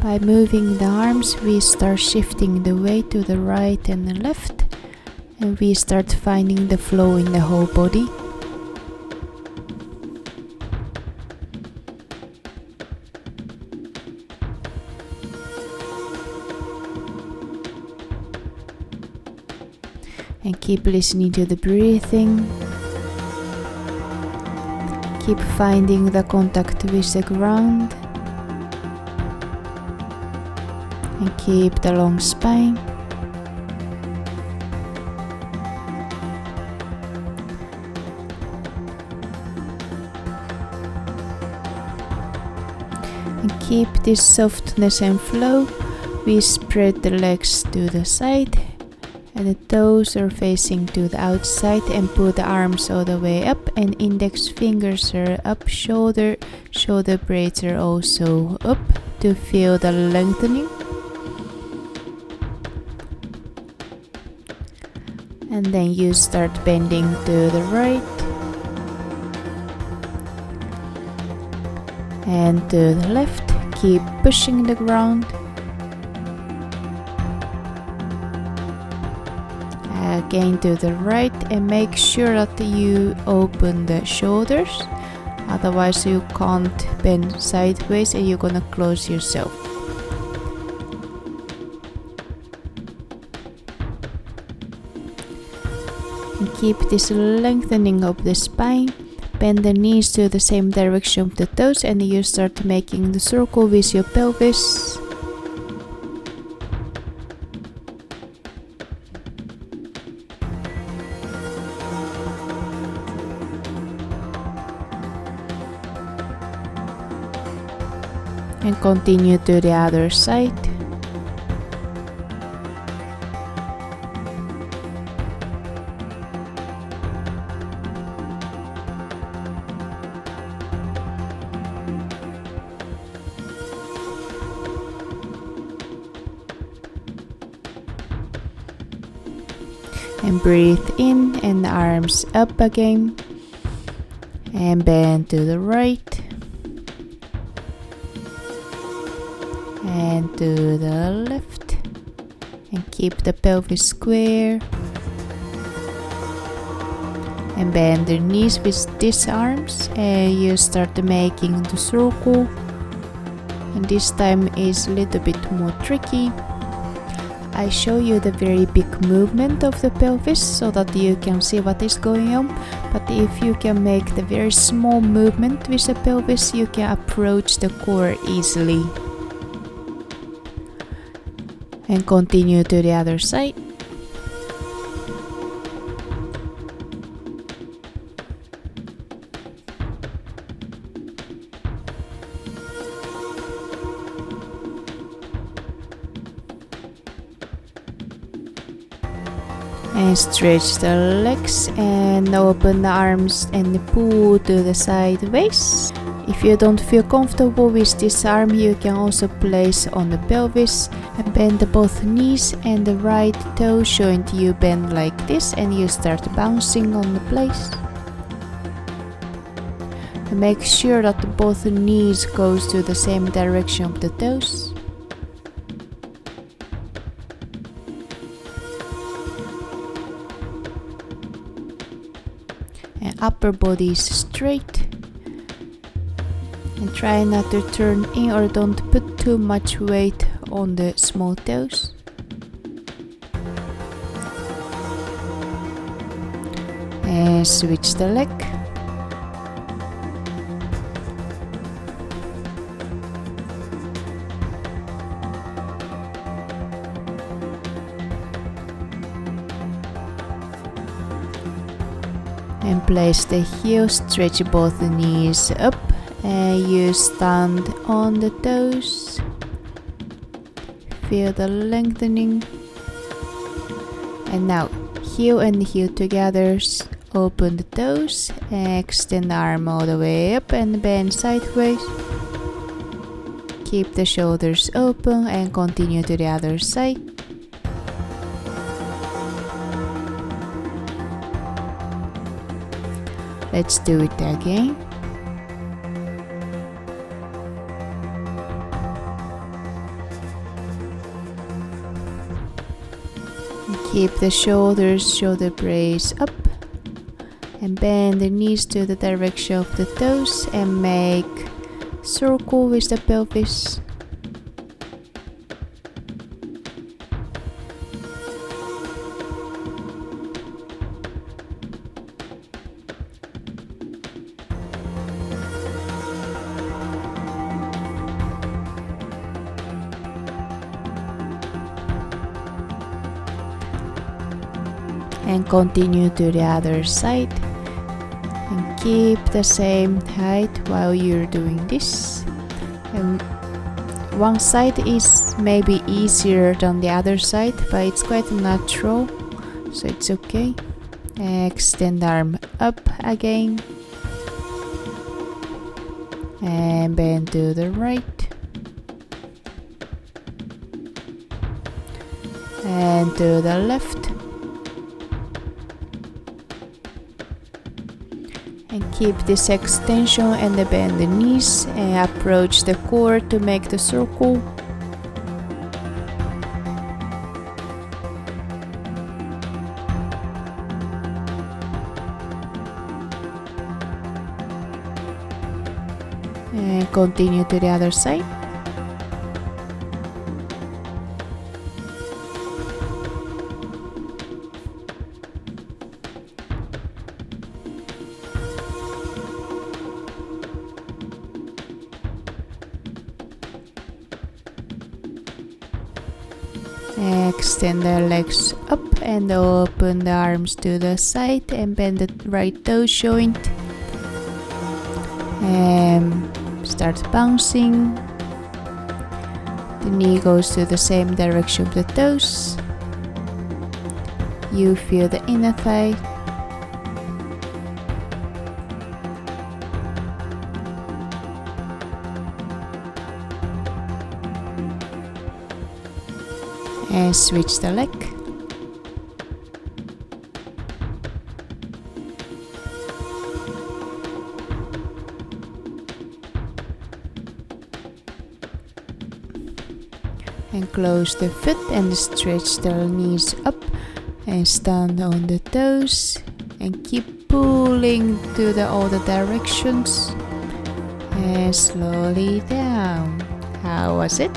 By moving the arms, we start shifting the weight to the right and the left, and we start finding the flow in the whole body. And keep listening to the breathing. Keep finding the contact with the ground. And keep the long spine. And keep this softness and flow. We spread the legs to the side and the toes are facing to the outside, and put the arms all the way up and index fingers are up, shoulder blades are also up to feel the lengthening. And then you start bending to the right and to the left. Keep pushing the ground. Again to the right, and make sure that you open the shoulders, otherwise you can't bend sideways and you're gonna close yourself. And keep this lengthening of the spine. Bend the knees to the same direction of the toes, and you start making the circle with your pelvis. And continue to the other side. And breathe in, and the arms up again, and bend to the right and to the left, and keep the pelvis square, and bend the knees with these arms, and you start making the circle. And this time is a little bit more tricky. I show you the very big movement of the pelvis so that you can see what is going on, but if you can make the very small movement with the pelvis, you can approach the core easily. And continue to the other side. And stretch the legs and open the arms and pull to the sideways. If you don't feel comfortable with this arm, you can also place on the pelvis and bend both knees and the right toe joint. You bend like this and you start bouncing on the place. And make sure that both knees goes to the same direction of the toes. And upper body is straight. And try not to turn in or don't put too much weight on the small toes. And switch the leg. And place the heel, stretch both the knees up, and you stand on the toes. Feel the lengthening. And now heel and heel together, open the toes, extend the arm all the way up and bend sideways. Keep the shoulders open and continue to the other side. Let's do it again. Keep the shoulders, shoulder blades up, and bend the knees to the direction of the toes and make circle with the pelvis. And continue to the other side and keep the same height while you're doing this. And one side is maybe easier than the other side, but it's quite natural, so it's okay. Extend the arm up again and bend to the right and to the left. And keep this extension and bend the knees and approach the core to make the circle. And continue to the other side. Extend the legs up and open the arms to the side and bend the right toe joint. And start bouncing. The knee goes to the same direction of the toes. You feel the inner thigh. And switch the leg. And close the foot and stretch the knees up and stand on the toes and keep pulling to the other directions and slowly down. How was it?